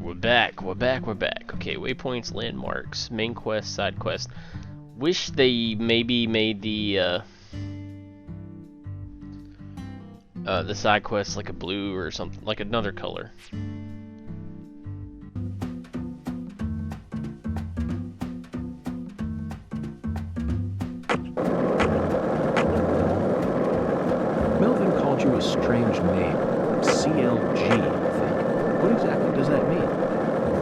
We're back. Okay, waypoints, landmarks, main quest, side quest. Wish they maybe made the side quest like a blue or something, like another color. Melvin called you a strange name. CLG, I think. What exactly does that mean?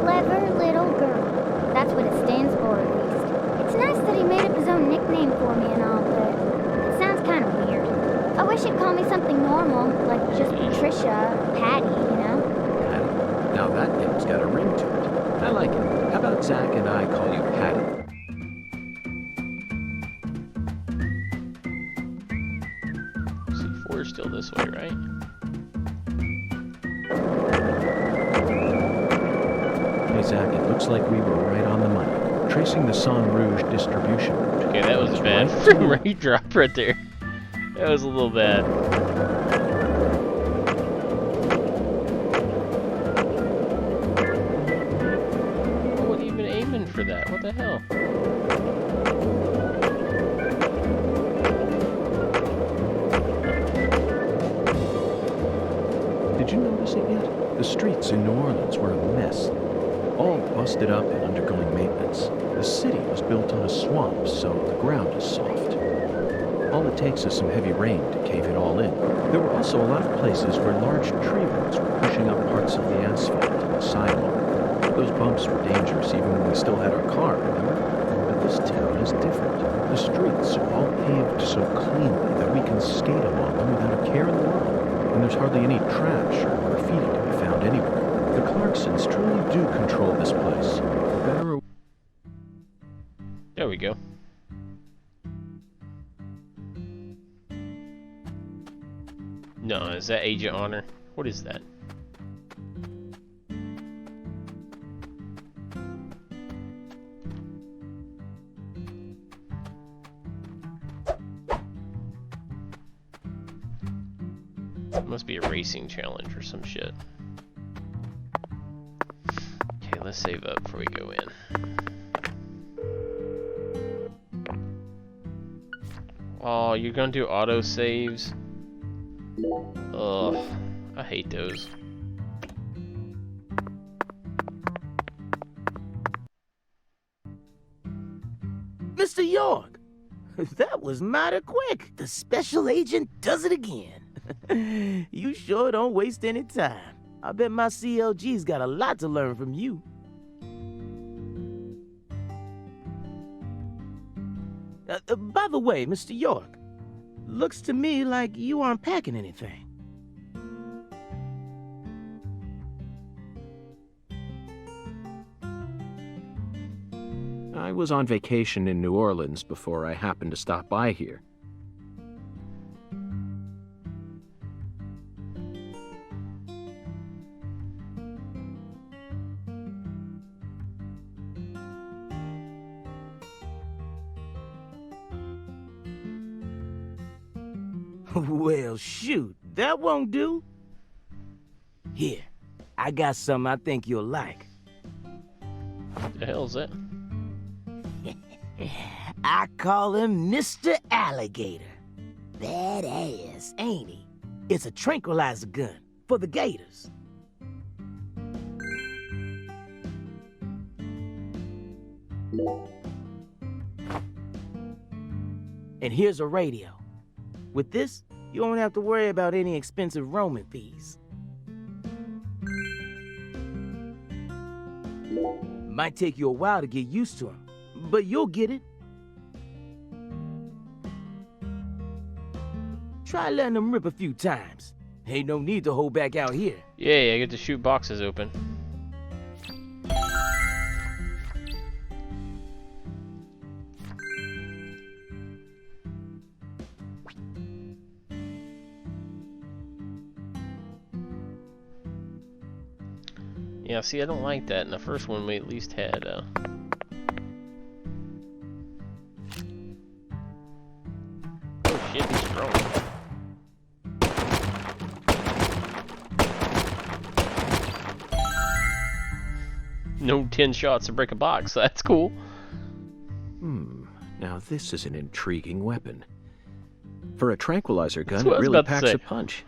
Clever little girl. That's what it stands for, at least. It's nice that he made up his own nickname for me and all, but it sounds kind of weird. I wish he'd call me something normal, like just Patricia, Patty, you know? Patty? Now that name's got a ring to it. I like it. How about Zach and I call you Patty? C4 is still this way, right? Hey Zach, it looks like we were right on the money. Tracing the Sang Rouge distribution route. Okay, that was a bad rate drop right there. That was a little bad. I wasn't even aiming for that. What the hell? Did you notice it yet? The streets in New Orleans were a mess. All busted up and undergoing maintenance. The city was built on a swamp, so the ground is soft. All it takes is some heavy rain to cave it all in. There were also a lot of places where large tree roots were pushing up parts of the asphalt and the sidewalk. Those bumps were dangerous even when we still had our car, remember? But this town is different. The streets are all paved so cleanly that we can skate along them without a care in the world. And there's hardly any trash or graffiti to be found anywhere. The Clarksons truly do control this place. Better. There we go. No, is that Agent Honor? What is that? It must be a racing challenge or some shit. Okay, let's save up before we go in. Oh, you're gonna do auto saves? Ugh, I hate those. Mr. York, that was mighty quick. The special agent does it again. You sure don't waste any time. I bet my CLG's got a lot to learn from you. By the way, Mr. York, looks to me like you aren't packing anything. I was on vacation in New Orleans before I happened to stop by here. Well, shoot, that won't do. Here, I got something I think you'll like. What the hell is that? I call him Mr. Alligator. Badass, ain't he? It's a tranquilizer gun for the gators. And here's a radio. With this, you don't have to worry about any expensive roaming fees. Might take you a while to get used to them, but you'll get it. Try letting them rip a few times. Ain't no need to hold back out here. Yay, I get to shoot boxes open. Yeah, see, I don't like that. In the first one, we at least had, Oh shit, he's strong. No 10 shots to break a box. So that's cool. Now this is an intriguing weapon. For a tranquilizer gun, That's what I it was really about to packs say. a punch.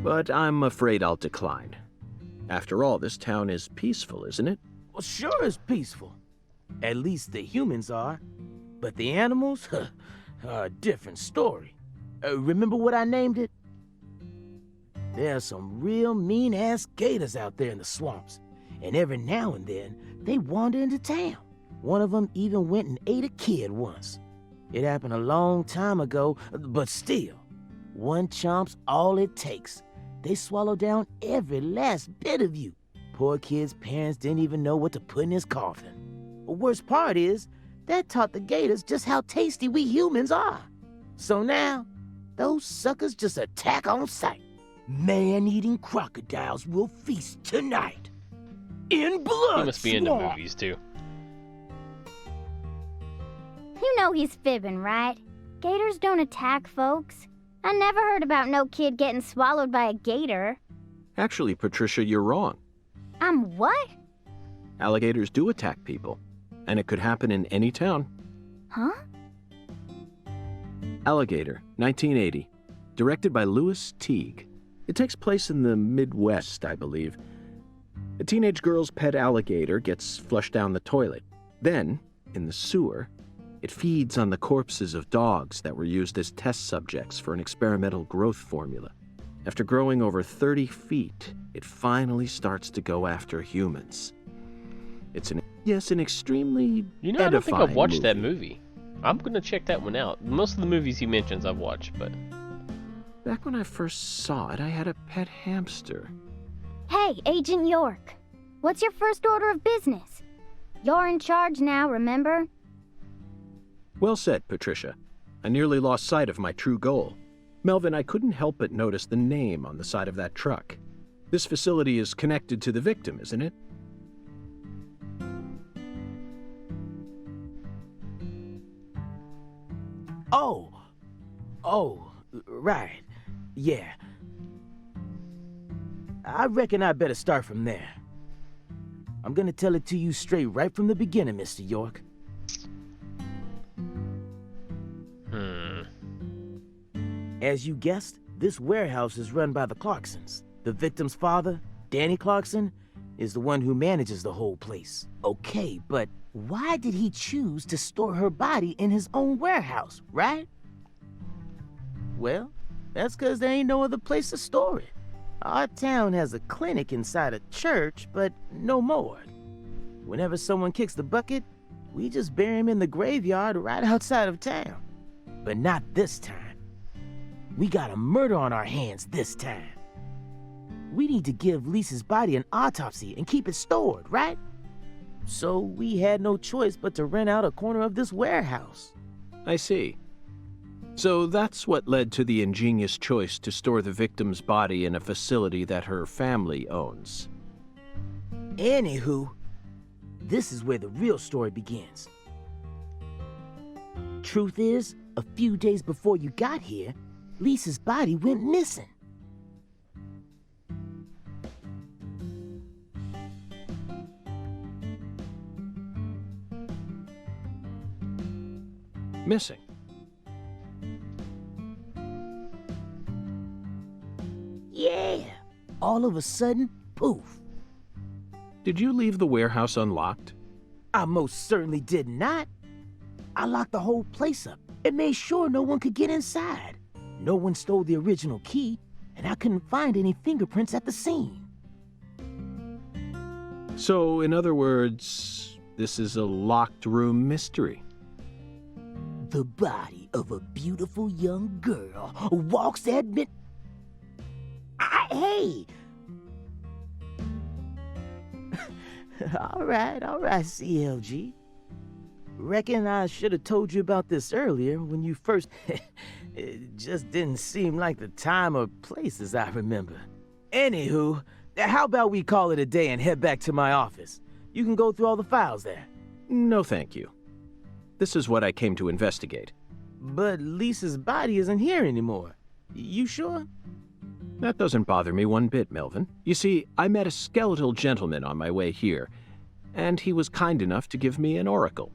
But I'm afraid I'll decline. After all, this town is peaceful, isn't it? Well, sure it's peaceful. At least the humans are. But the animals are a different story. Remember what I named it? There are some real mean-ass gators out there in the swamps. And every now and then, they wander into town. One of them even went and ate a kid once. It happened a long time ago, but still, one chomp's all it takes. They swallow down every last bit of you. Poor kid's parents didn't even know what to put in his coffin. The worst part is, that taught the gators just how tasty we humans are. So now, those suckers just attack on sight. Man-eating crocodiles will feast tonight. In blood He must be into swamp. movies too. You know he's fibbing, right? Gators don't attack folks. I never heard about no kid getting swallowed by a gator. Actually, Patricia, you're wrong. I'm what? Alligators do attack people, and it could happen in any town. Huh? Alligator, 1980. Directed by Louis Teague. It takes place in the Midwest, I believe. A teenage girl's pet alligator gets flushed down the toilet. Then, in the sewer, it feeds on the corpses of dogs that were used as test subjects for an experimental growth formula. After growing over 30 feet, it finally starts to go after humans. It's an extremely You know, I don't think I've edifying watched that movie. I'm gonna check that one out. Most of the movies he mentions I've watched, but Back when I first saw it, I had a pet hamster. Hey, Agent York. What's your first order of business? You're in charge now, remember? Well said, Patricia. I nearly lost sight of my true goal. Melvin, I couldn't help but notice the name on the side of that truck. This facility is connected to the victim, isn't it? Oh, right. Yeah. I reckon I better start from there. I'm gonna tell it to you straight right from the beginning, Mr. York. As you guessed, this warehouse is run by the Clarksons. The victim's father, Danny Clarkson, is the one who manages the whole place. Okay, but why did he choose to store her body in his own warehouse, right? Well, that's 'cause there ain't no other place to store it. Our town has a clinic inside a church, but no morgue. Whenever someone kicks the bucket, we just bury him in the graveyard right outside of town. But not this time. We got a murder on our hands this time. We need to give Lisa's body an autopsy and keep it stored, right? So we had no choice but to rent out a corner of this warehouse. I see. So that's what led to the ingenious choice to store the victim's body in a facility that her family owns. Anywho, this is where the real story begins. Truth is, a few days before you got here, Lisa's body went missing. Missing. Yeah, all of a sudden, poof. Did you leave the warehouse unlocked? I most certainly did not. I locked the whole place up and made sure no one could get inside. No one stole the original key, and I couldn't find any fingerprints at the scene. So, in other words, this is a locked room mystery. The body of a beautiful young girl walks at mid... Hey! All right, CLG. Reckon I should have told you about this earlier when you first... It just didn't seem like the time or place as I remember. Anywho, how about we call it a day and head back to my office? You can go through all the files there. No, thank you. This is what I came to investigate. But Lisa's body isn't here anymore. You sure? That doesn't bother me one bit, Melvin. You see, I met a skeletal gentleman on my way here, and he was kind enough to give me an oracle.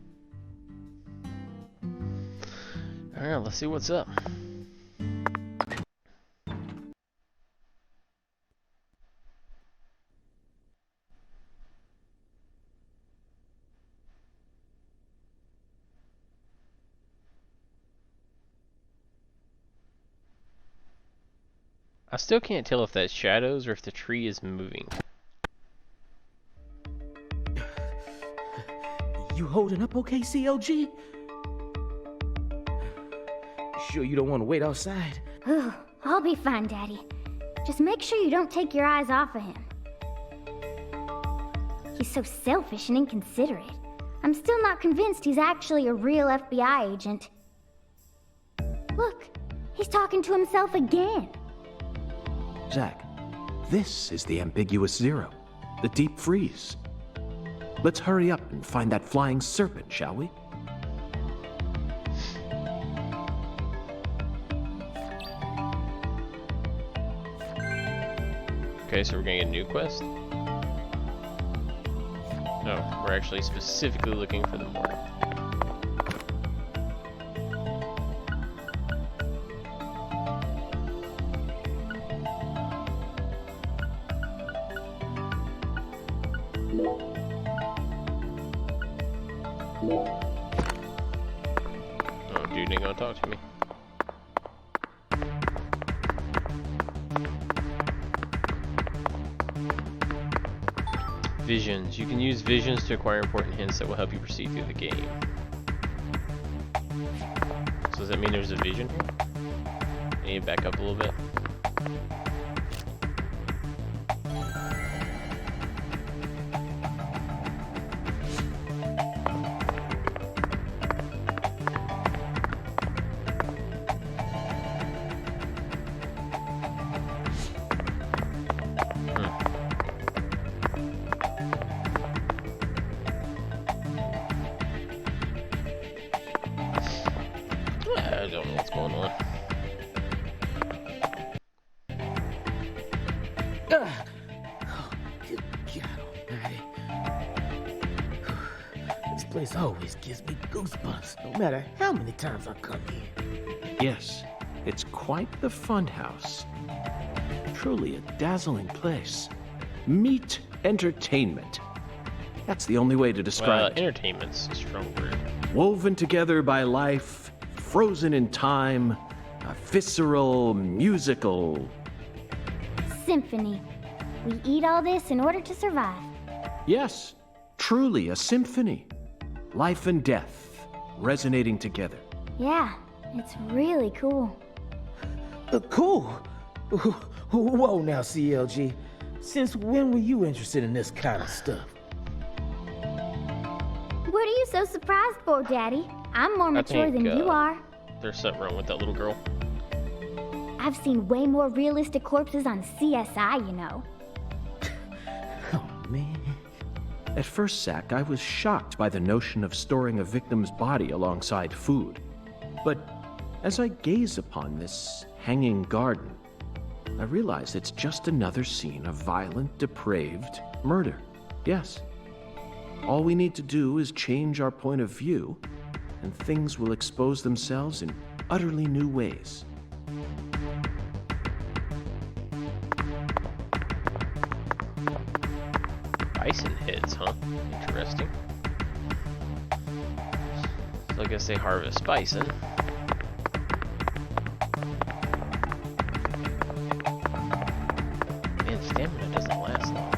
Alright, let's see what's up. I still can't tell if that's shadows or if the tree is moving. You holding up okay, CLG? Sure you don't want to wait outside? Ooh, I'll be fine, Daddy. Just make sure you don't take your eyes off of him. He's so selfish and inconsiderate. I'm still not convinced he's actually a real FBI agent. Look, he's talking to himself again. Zach, this is the Ambiguous Zero, the deep freeze. Let's hurry up and find that flying serpent, shall we? Okay, so we're gonna get a new quest? No, we're actually specifically looking for the Mork. Oh, dude ain't gonna talk to me. Visions. You can use visions to acquire important hints that will help you proceed through the game. So does that mean there's a vision here? I need to back up a little bit. I don't know what's going on. Oh, good God almighty. This place always gives me goosebumps, no matter how many times I come here. Yes, it's quite the funhouse. Truly a dazzling place. Meet entertainment. That's the only way to describe it. Entertainment's a strong word. Woven together by life, frozen in time, a visceral, musical. Symphony. We eat all this in order to survive. Yes, truly a symphony. Life and death resonating together. Yeah, it's really cool. Cool. Whoa now, CLG. Since when were you interested in this kind of stuff? What are you so surprised for, Daddy? I'm more mature than you are. There's something wrong with that little girl. I've seen way more realistic corpses on CSI, you know. Oh, man. At first, Zach, I was shocked by the notion of storing a victim's body alongside food. But as I gaze upon this hanging garden, I realize it's just another scene of violent, depraved murder. Yes. All we need to do is change our point of view, and things will expose themselves in utterly new ways. Bison heads, huh? Interesting. So I guess they harvest bison. Man, stamina doesn't last long.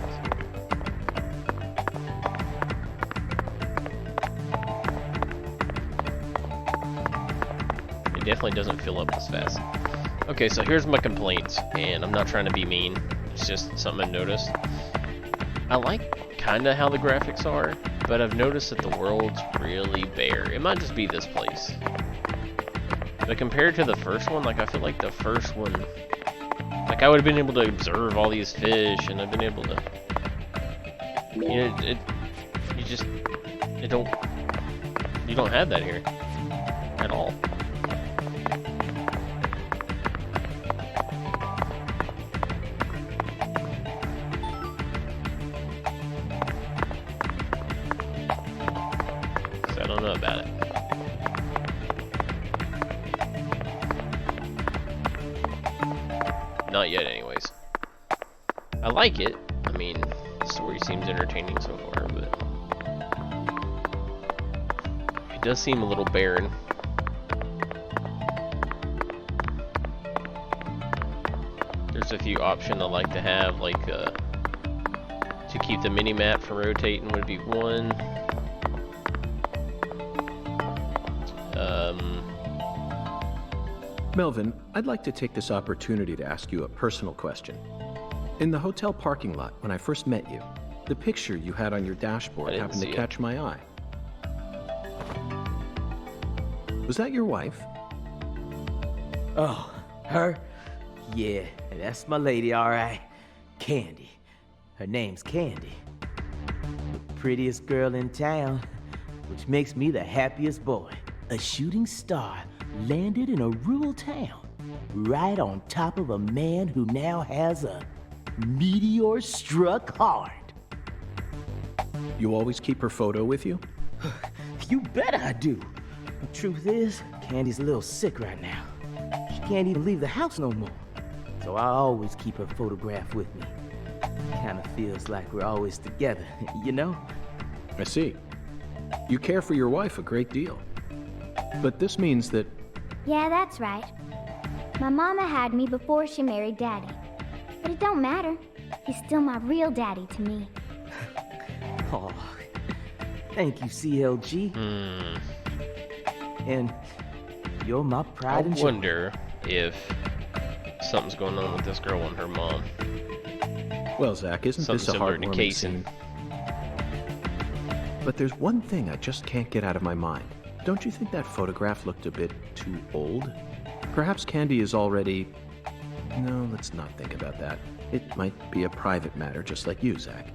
It definitely doesn't fill up as fast. Okay, so here's my complaints, and I'm not trying to be mean. It's just something I noticed. I like kinda how the graphics are, but I've noticed that the world's really bare. It might just be this place. But compared to the first one, like I feel like the first one, like I would have been able to observe all these fish, and I've been able to, you know, you don't have that here at all. about it. Not yet, anyways. I like it. I mean, the story seems entertaining so far, but it does seem a little barren. There's a few options I like to have, like to keep the mini-map from rotating would be one. Melvin, I'd like to take this opportunity to ask you a personal question. In the hotel parking lot, when I first met you, the picture you had on your dashboard happened to catch my eye. Was that your wife? Oh, her? Yeah, that's my lady, all right. Candy. Her name's Candy. The prettiest girl in town, which makes me the happiest boy. A shooting star landed in a rural town, right on top of a man who now has a meteor struck hard. You always keep her photo with you? You bet I do. The truth is, Candy's a little sick right now. She can't even leave the house no more. So I always keep her photograph with me. Kinda feels like we're always together, you know? I see. You care for your wife a great deal. But this means that... Yeah, that's right. My mama had me before she married Daddy. But it don't matter. He's still my real daddy to me. Oh, thank you, CLG. And you're my pride and I joy. wonder if something's going on with this girl and her mom. Well, Zach, isn't Something this a similar to heartwarming Casey. scene? But there's one thing I just can't get out of my mind. Don't you think that photograph looked a bit too old? Perhaps Candy is already... No, let's not think about that. It might be a private matter, just like you, Zach.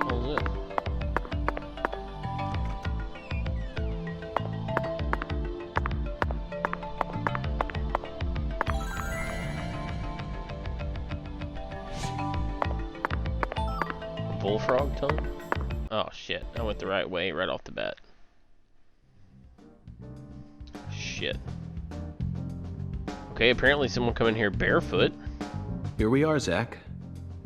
What was it? Bullfrog tongue? Oh shit, I went the right way right off the bat. Shit. Okay, apparently someone come in here barefoot. Here we are, Zach.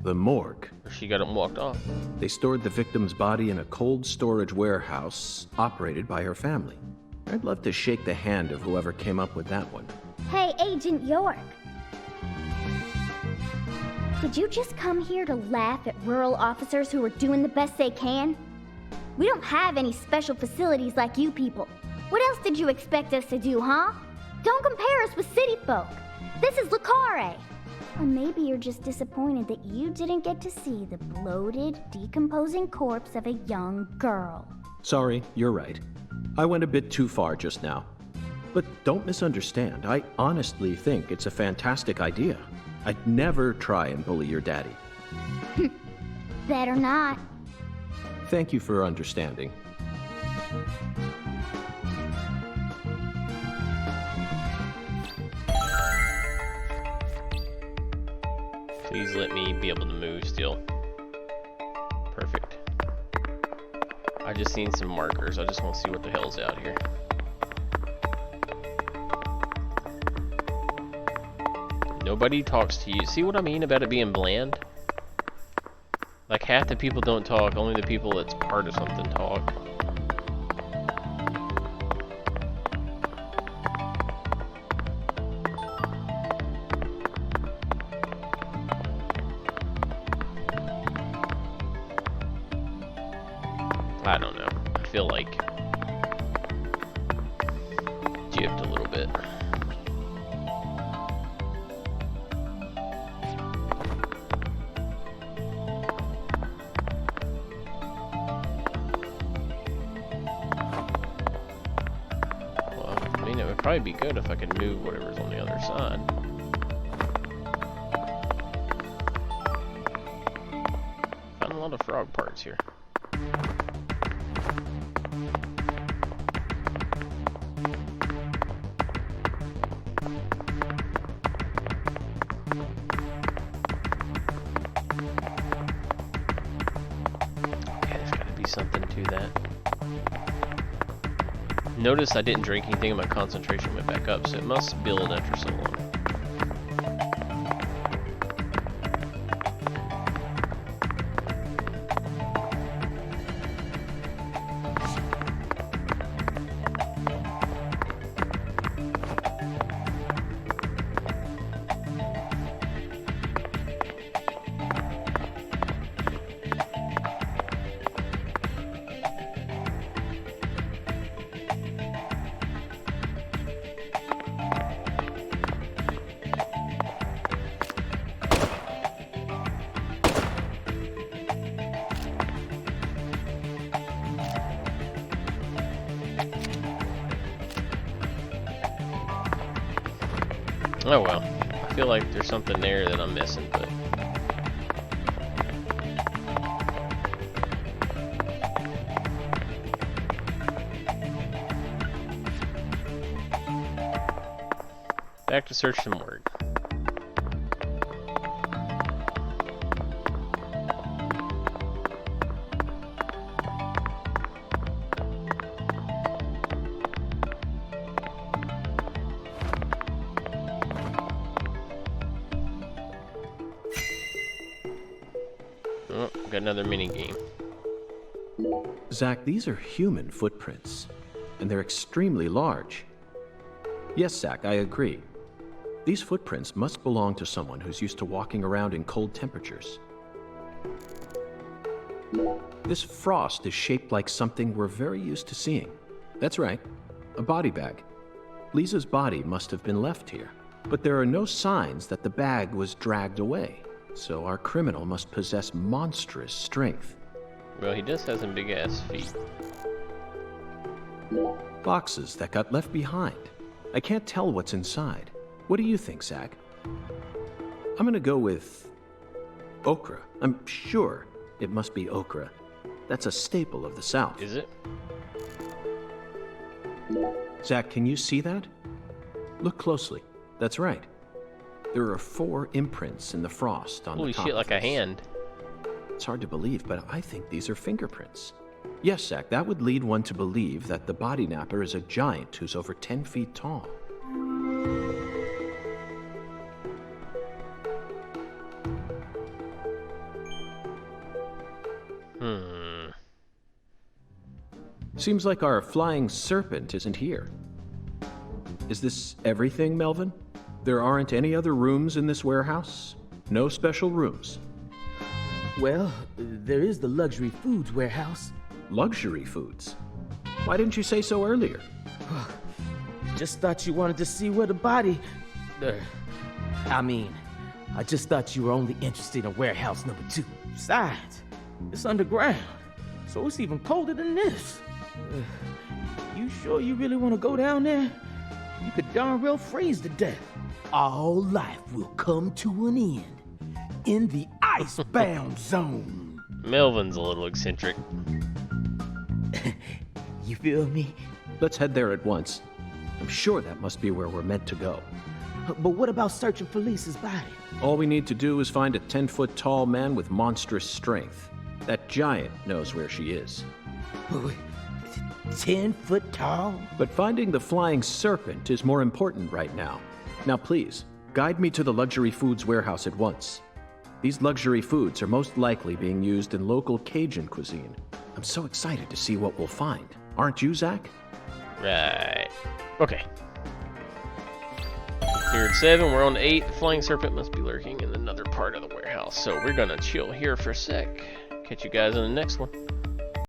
The morgue. Or she got him walked off. They stored the victim's body in a cold storage warehouse operated by her family. I'd love to shake the hand of whoever came up with that one. Hey, Agent York. Did you just come here to laugh at rural officers who are doing the best they can? We don't have any special facilities like you people. What else did you expect us to do, huh? Don't compare us with city folk. This is Carre. Or maybe you're just disappointed that you didn't get to see the bloated, decomposing corpse of a young girl. Sorry, you're right. I went a bit too far just now. But don't misunderstand. I honestly think it's a fantastic idea. I'd never try and bully your daddy. Better not. Thank you for understanding. Please let me be able to move still. Perfect. I just seen some markers. I just want to see what the hell's out here. Nobody talks to you. See what I mean about it being bland? Like half the people don't talk, only the people that's part of something talk. I don't know. I feel like gypped a little bit. Probably be good if I could move whatever's on the other side. Found a lot of frog parts here. do that. Notice I didn't drink anything and my concentration went back up, so it must build after so long. Oh well, I feel like there's something there that I'm missing, but... Back to search some word. Oh, got another mini game. Zach, these are human footprints, and they're extremely large. Yes, Zach, I agree. These footprints must belong to someone who's used to walking around in cold temperatures. This frost is shaped like something we're very used to seeing. That's right, a body bag. Lisa's body must have been left here, but there are no signs that the bag was dragged away, so our criminal must possess monstrous strength. Well, he does have some big-ass feet. Boxes that got left behind. I can't tell what's inside. What do you think, Zach? I'm gonna go with okra. I'm sure it must be okra. That's a staple of the South. Is it? Zach, can you see that? Look closely. That's right. There are 4 imprints in the frost on Holy the top. shit, like of a this. hand. It's hard to believe, but I think these are fingerprints. Yes, Zach, that would lead one to believe that the body napper is a giant who's over 10 feet tall. Seems like our flying serpent isn't here. Is this everything, Melvin? There aren't any other rooms in this warehouse? No special rooms? Well, there is the luxury foods warehouse. Luxury foods? Why didn't you say so earlier? Just thought you wanted to see where the body... I just thought you were only interested in warehouse number 2. Besides, it's underground, so it's even colder than this. You sure you really want to go down there? You could darn well freeze to death. All life will come to an end in the icebound zone. Melvin's a little eccentric. You feel me? Let's head there at once. I'm sure that must be where we're meant to go. But what about searching for Lisa's body? All we need to do is find a 10-foot tall man with monstrous strength. That giant knows where she is. 10 foot tall? But finding the flying serpent is more important right now. Now please, guide me to the luxury foods warehouse at once. These luxury foods are most likely being used in local Cajun cuisine. I'm so excited to see what we'll find. Aren't you, Zach? Right. Okay. Here at 7, we're on 8. The flying serpent must be lurking in another part of the warehouse, so we're gonna chill here for a sec. Catch you guys in the next one.